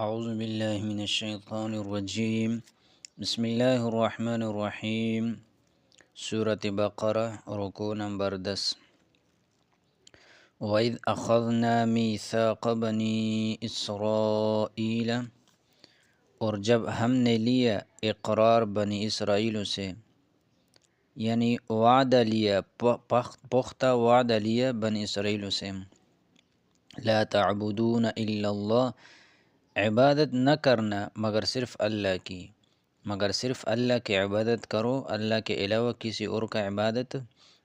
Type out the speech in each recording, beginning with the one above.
اعوذ باللہ من الشیطان الرجیم بسم اللہ الرحمن الرحیم سورۃ بقرہ رکوع نمبر 10 وَإِذْ أَخَذْنَا مِيثَاقَ بَنِي إِسْرَائِيلَ اور جب ہم نے لیا اقرار بنی اسرائیل سے، یعنی وعدہ لیا، پختہ وعدہ لیا بنی اسرائیل سے، لا تعبدون الا اللہ، عبادت نہ کرنا مگر صرف اللہ کی عبادت کرو، اللہ کے علاوہ کسی اور کا عبادت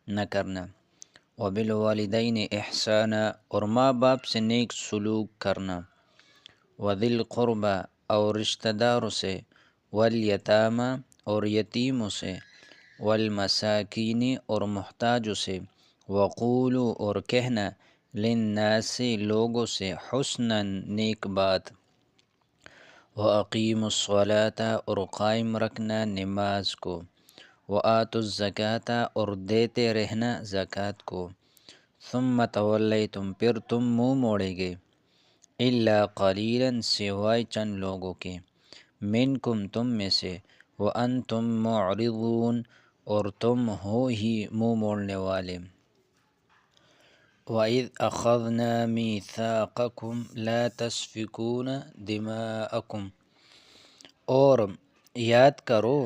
نہ کرنا۔ وبالوالدین احسانا، اور ماں باپ سے نیک سلوک کرنا، وذی القربى اور رشتہ داروں سے، والیتامى اور یتیموں سے، والمساکین اور محتاجوں سے، وقولوا اور کہنا، للناس لوگوں سے، حسنا نیک بات، وَأَقِيمُوا الصَّلَاةَ اور قائم رکھنا نماز کو، وَآتُوا الزَّكَاةَ اور دیتے رہنا زکوٰۃ کو، ثُمَّ تَوَلَّيْتُمْ پھر تم منہ موڑے گے، إِلَّا قَلِيلًا سوائے چند لوگوں کے، مِنْكُمْ تم میں سے، وَأَنْتُمْ مُعْرِضُونَ اور تم ہو ہی منہ موڑنے والے۔ وَإِذْ أَخَذْنَا مِيثَاقَكُمْ لَا تَسْفِكُونَ دِمَاءَكُمْ اور یاد کرو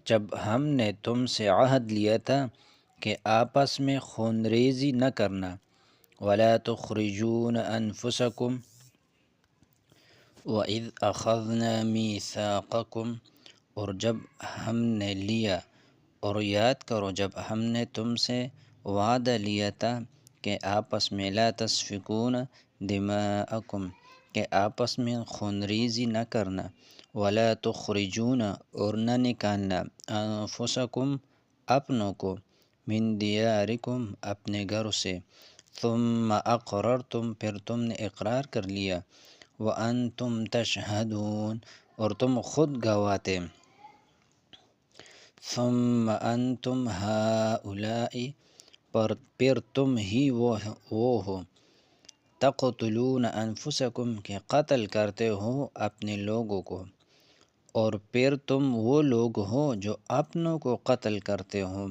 جب ہم نے تم سے عہد لیا تھا کہ آپس میں خون ریزی نہ کرنا، وَلَا تُخْرِجُونَ أَنفُسَكُمْ وَإِذْ أَخَذْنَا مِيثَاقَكُمْ اور جب ہم نے لیا، اور یاد کرو جب ہم نے تم سے وعدہ لیا تھا کہ آپس میں لا تسفکون دماءکم کہ آپس میں خون ریزی نہ کرنا، ولا تخرجون اور نہ نکالنا، انفسکم اپنوں کو، من دیارکم اپنے گھر سے، ثم اقررتم پھر تم نے اقرار کر لیا، وانتم تشہدون اور تم خود گواہ، ثم انتم ہؤلاء پھر تم ہی وہ ہو، تقتلون انفسکم کہ قتل کرتے ہو اپنے لوگوں کو، اور پھر تم وہ لوگ ہو جو اپنوں کو قتل کرتے ہو،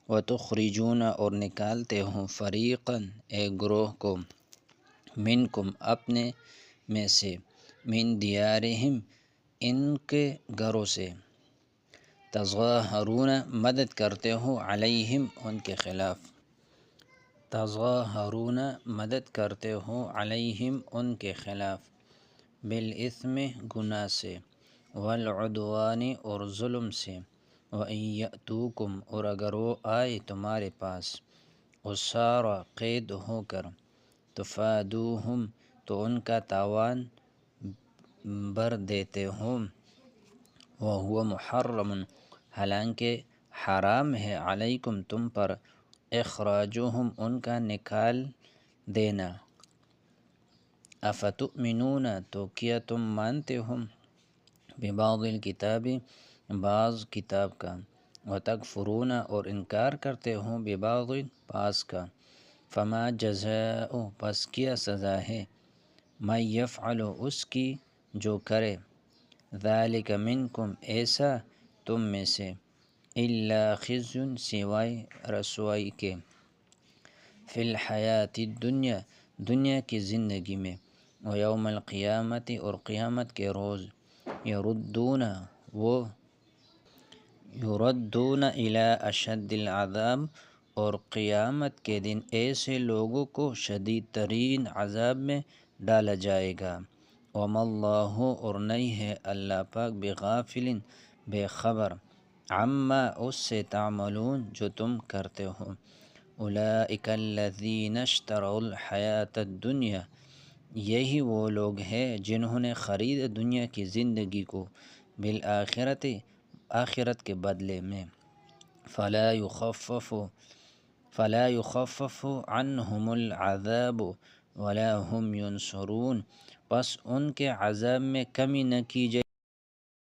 وتخرجون اور نکالتے ہو، فریقا ایک گروہ کو، منکم اپنے میں سے، من دیارہم ان کے گھروں سے، تظاہرون مدد کرتے ہو، علیہم ان کے خلاف، تظاہرون مدد کرتے ہو، علیہم ان کے خلاف، بالاثم گناہ سے، والعدوان اور ظلم سے، وَإِن یأتوکم اور اگر وہ آئے تمہارے پاس، اسارا قید ہو کر، تفادوہم تو ان کا تاوان بر دیتے ہو، وَهُوَ محرم حالانکہ حرام ہے، علیکم تم پر، اخراجہم ان کا نکال دینا، افتؤمنون تو کیا تم مانتے ہو، ببعض الکتاب بعض کتاب کا، وتکفرون اور انکار کرتے ہو، ببعض بعض کا، فما جزاء پس کیا سزا ہے، من یفعل اس کی جو کرے، ذالک منکم ایسا تم میں سے، الا خزی سوائے رسوائی کے، فی الحیات الدنیا دنیا کی زندگی میں، ویوم القیامت اور قیامت کے روز، یردون الی اشد العذاب اور قیامت کے دن ایسے لوگوں کو شدید ترین عذاب میں ڈالا جائے گا، وما اللہ اور نہیں ہے اللہ پاک بغافل بے خبر، عما اس سے تعملون جو تم کرتے ہو، اولئک الذین اشتروا الحیاۃ الدنیا یہی وہ لوگ ہیں جنہوں نے خرید دنیا کی زندگی کو، بالآخرت آخرت کے بدلے میں، فلا یخفف عنہم العذاب ولا هم ینصرون پس ان کے عذاب میں کمی نہ کی جائے